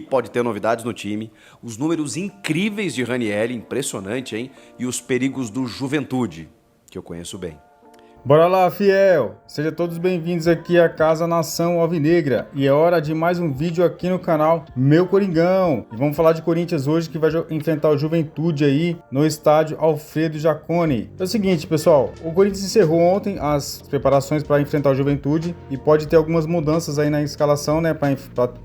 Pode ter novidades no time, os números incríveis de Ranieri, impressionante, hein? E os perigos do Juventude, que eu conheço bem. Bora lá, fiel! Sejam todos bem-vindos aqui à Casa Nação Alvinegra e é hora de mais um vídeo aqui no canal Meu Coringão. E vamos falar de Corinthians hoje, que vai enfrentar o Juventude aí no estádio Alfredo Jaconi. É o seguinte, pessoal, o Corinthians encerrou ontem as preparações para enfrentar o Juventude e pode ter algumas mudanças aí na escalação, né, para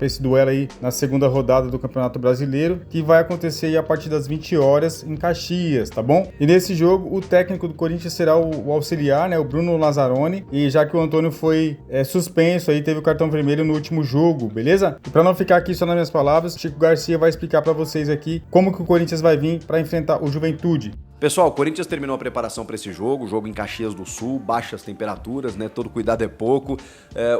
esse duelo aí na segunda rodada do Campeonato Brasileiro, que vai acontecer aí a partir das 20 horas em Caxias, tá bom? E nesse jogo, o técnico do Corinthians será o auxiliar, né, o Bruno Lazzaroni, e já que o Antônio foi suspenso aí, teve o cartão vermelho no último jogo, beleza? E para não ficar aqui só nas minhas palavras, Chico Garcia vai explicar para vocês aqui como que o Corinthians vai vir para enfrentar o Juventude. Pessoal, o Corinthians terminou a preparação para esse jogo em Caxias do Sul, baixas temperaturas, né? Todo cuidado é pouco.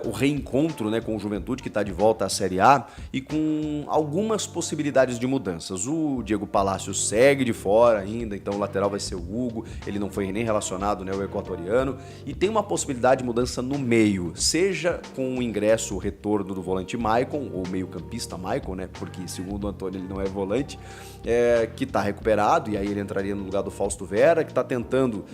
O reencontro, né, com o Juventude, que está de volta à Série A, e com algumas possibilidades de mudanças. O Diego Palacios segue de fora ainda, então o lateral vai ser o Hugo, ele não foi nem relacionado, né, o equatoriano, e tem uma possibilidade de mudança no meio, seja com o ingresso, o retorno do volante Maicon, ou meio-campista Maicon, né, porque segundo o Antônio ele não é volante, que está recuperado, e aí ele entraria no lugar do Fausto Vera, que está tentando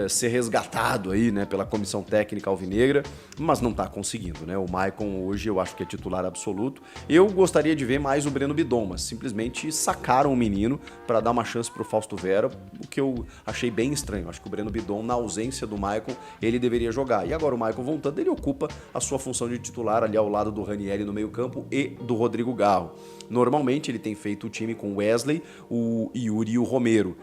ser resgatado aí, né, pela comissão técnica alvinegra, mas não está conseguindo, né? O Maicon hoje eu acho que é titular absoluto. Eu gostaria de ver mais o Breno Bidon, mas simplesmente sacaram o menino para dar uma chance para o Fausto Vera, o que eu achei bem estranho. Acho que o Breno Bidon, na ausência do Maicon, ele deveria jogar. E agora o Maicon voltando, ele ocupa a sua função de titular ali ao lado do Ranieri no meio-campo e do Rodrigo Garro. Normalmente ele tem feito o time com o Wesley, o Yuri e o Romero,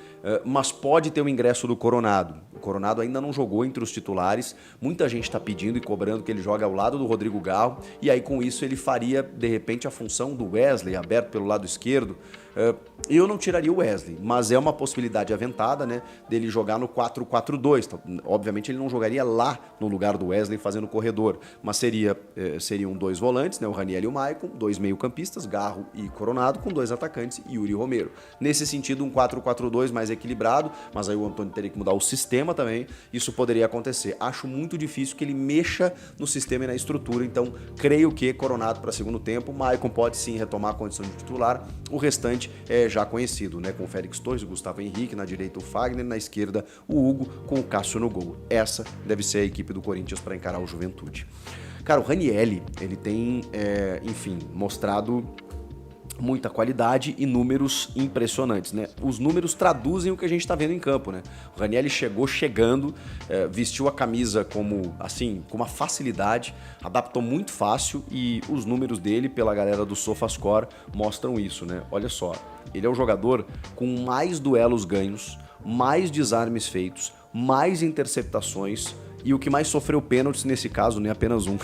mas pode ter o ingresso do Coronado. O Coronado ainda não jogou entre os titulares, muita gente está pedindo e cobrando que ele jogue ao lado do Rodrigo Garro, e aí com isso ele faria de repente a função do Wesley, aberto pelo lado esquerdo. Eu não tiraria o Wesley, mas é uma possibilidade aventada, né, dele jogar no 4-4-2. Então, obviamente ele não jogaria lá no lugar do Wesley fazendo corredor, mas seriam dois volantes, né, o Ranieri e o Maicon, dois meio-campistas, Garro e Coronado, com dois atacantes, Yuri e Romero. Nesse sentido, um 4-4-2 mais equilibrado, mas aí o Antônio teria que mudar o sistema também, isso poderia acontecer. Acho muito difícil que ele mexa no sistema e na estrutura, então creio que Coronado para segundo tempo, Maicon pode sim retomar a condição de titular, o restante é já conhecido, né? Com o Félix Torres, o Gustavo Henrique, na direita o Fagner, na esquerda o Hugo, com o Cássio no gol. Essa deve ser a equipe do Corinthians para encarar o Juventude. Cara, o Ranieri, ele tem, enfim, mostrado muita qualidade e números impressionantes, né? Os números traduzem o que a gente está vendo em campo, né? O Ranieri chegou chegando, vestiu a camisa como, assim, com uma facilidade, adaptou muito fácil e os números dele, pela galera do SofaScore, mostram isso, né? Olha só, ele é o jogador com mais duelos ganhos, mais desarmes feitos, mais interceptações e o que mais sofreu pênaltis nesse caso, nem apenas um,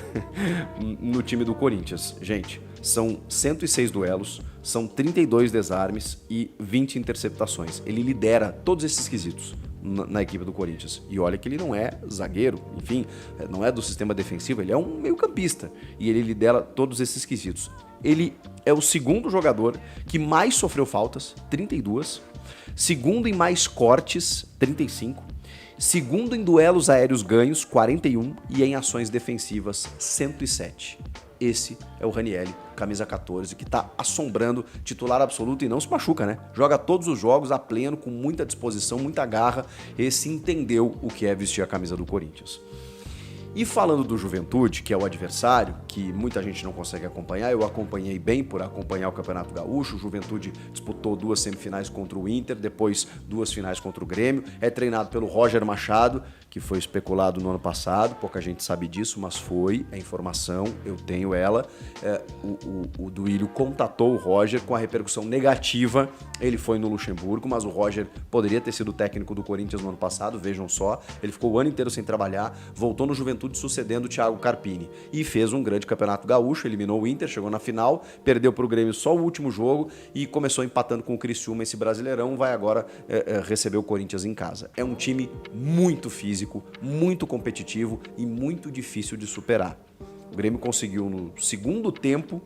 no time do Corinthians. Gente, são 106 duelos, são 32 desarmes e 20 interceptações. Ele lidera todos esses quesitos na equipe do Corinthians. E olha que ele não é zagueiro, enfim, não é do sistema defensivo, ele é um meio-campista. E ele lidera todos esses quesitos. Ele é o segundo jogador que mais sofreu faltas, 32. Segundo em mais cortes, 35. Segundo em duelos aéreos ganhos, 41, e em ações defensivas, 107. Esse é o Ranieri, camisa 14, que tá assombrando, titular absoluto e não se machuca, né? Joga todos os jogos a pleno, com muita disposição, muita garra. Esse entendeu o que é vestir a camisa do Corinthians. E falando do Juventude, que é o adversário, que muita gente não consegue acompanhar, eu acompanhei bem por acompanhar o Campeonato Gaúcho. O Juventude disputou 2 semifinais contra o Inter, depois 2 finais contra o Grêmio. É treinado pelo Roger Machado, que foi especulado no ano passado, pouca gente sabe disso, mas foi, é informação, eu tenho ela. O Duílio contatou o Roger com a repercussão negativa, ele foi no Luxemburgo, mas o Roger poderia ter sido técnico do Corinthians no ano passado, vejam só, ele ficou o ano inteiro sem trabalhar, voltou no Juventude sucedendo o Thiago Carpini e fez um grande campeonato gaúcho, eliminou o Inter, chegou na final, perdeu para o Grêmio só o último jogo e começou empatando com o Criciúma esse Brasileirão, vai agora receber o Corinthians em casa. É um time muito físico, muito competitivo e muito difícil de superar. O Grêmio conseguiu no segundo tempo,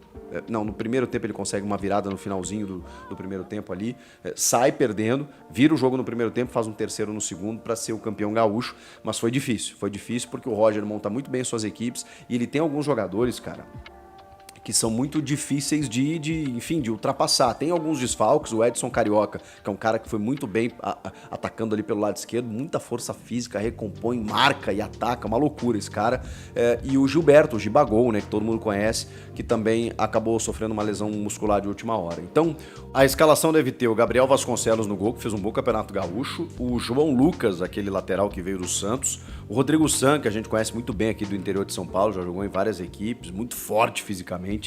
no primeiro tempo ele consegue uma virada no finalzinho do primeiro tempo ali, sai perdendo, vira o jogo no primeiro tempo, faz um terceiro no segundo para ser o campeão gaúcho, mas foi difícil porque o Roger monta muito bem suas equipes e ele tem alguns jogadores, cara, que são muito difíceis enfim, de ultrapassar. Tem alguns desfalques, o Edson Carioca, que é um cara que foi muito bem atacando ali pelo lado esquerdo, muita força física, recompõe, marca e ataca, uma loucura esse cara. E o Gilberto, o Gibagol, né, que todo mundo conhece, que também acabou sofrendo uma lesão muscular de última hora. Então, a escalação deve ter o Gabriel Vasconcelos no gol, que fez um bom campeonato gaúcho, o João Lucas, aquele lateral que veio do Santos, o Rodrigo San, que a gente conhece muito bem aqui do interior de São Paulo, já jogou em várias equipes, muito forte fisicamente.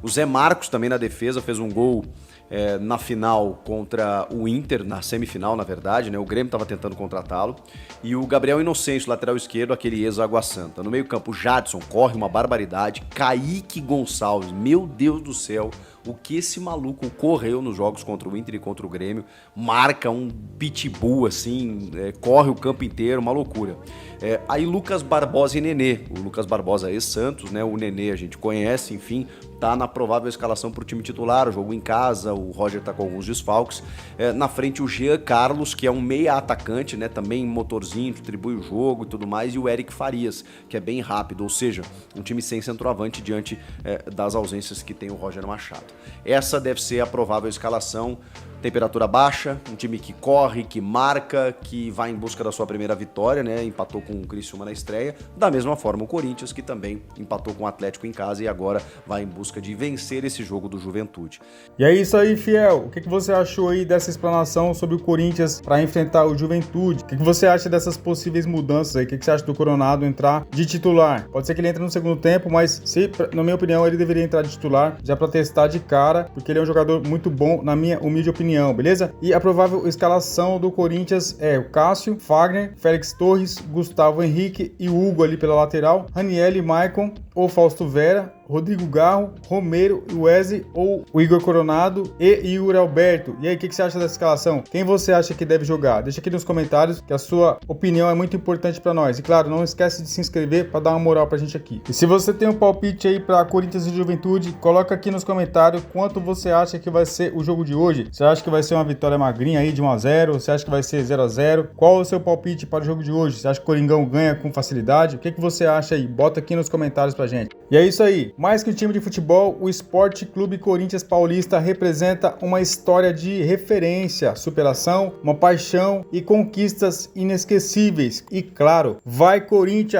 O Zé Marcos também na defesa, fez um gol na final contra o Inter, na semifinal, na verdade, né? O Grêmio estava tentando contratá-lo. E o Gabriel Inocêncio, lateral esquerdo, aquele ex-Água Santa. No meio-campo, o Jadson corre uma barbaridade. Kaique Gonçalves, meu Deus do céu, o que esse maluco correu nos jogos contra o Inter e contra o Grêmio. Marca um pitbull, assim, corre o campo inteiro, uma loucura. Aí Lucas Barbosa e Nenê. O Lucas Barbosa ex-Santos, né? O Nenê a gente conhece, enfim, tá na provável escalação para o time titular, o jogo em casa, o Roger tá com alguns desfalques. Na frente o Jean Carlos, que é um meia atacante, né? Também motorzinho, distribui o jogo e tudo mais, e o Eric Farias, que é bem rápido, ou seja, um time sem centroavante diante das ausências que tem o Roger Machado. Essa deve ser a provável escalação. Temperatura baixa, um time que corre, que marca, que vai em busca da sua primeira vitória, né? Empatou com o Criciúma na estreia. Da mesma forma o Corinthians, que também empatou com o Atlético em casa e agora vai em busca de vencer esse jogo do Juventude. E é isso aí, Fiel. O que você achou aí dessa explanação sobre o Corinthians para enfrentar o Juventude? O que você acha dessas possíveis mudanças aí? O que você acha do Coronado entrar de titular? Pode ser que ele entre no segundo tempo, mas na minha opinião, ele deveria entrar de titular já para testar de cara, porque ele é um jogador muito bom, na minha humilde opinião. Beleza? E a provável escalação do Corinthians é o Cássio, Fagner, Félix Torres, Gustavo Henrique e Hugo ali pela lateral, Raniel, Maicon ou Fausto Vera, Rodrigo Garro, Romero, Wesley ou o Igor Coronado e Yuri Alberto. E aí, o que você acha dessa escalação? Quem você acha que deve jogar? Deixa aqui nos comentários, que a sua opinião é muito importante para nós. E claro, não esquece de se inscrever para dar uma moral pra gente aqui. E se você tem um palpite aí para Corinthians e Juventude, coloca aqui nos comentários quanto você acha que vai ser o jogo de hoje. Você acha que vai ser uma vitória magrinha aí de 1-0? Você acha que vai ser 0-0? Qual é o seu palpite para o jogo de hoje? Você acha que o Coringão ganha com facilidade? O que você acha aí? Bota aqui nos comentários pra gente. E é isso aí. Mais que um time de futebol, o Esporte Clube Corinthians Paulista representa uma história de referência, superação, uma paixão e conquistas inesquecíveis. E claro, vai Corinthians!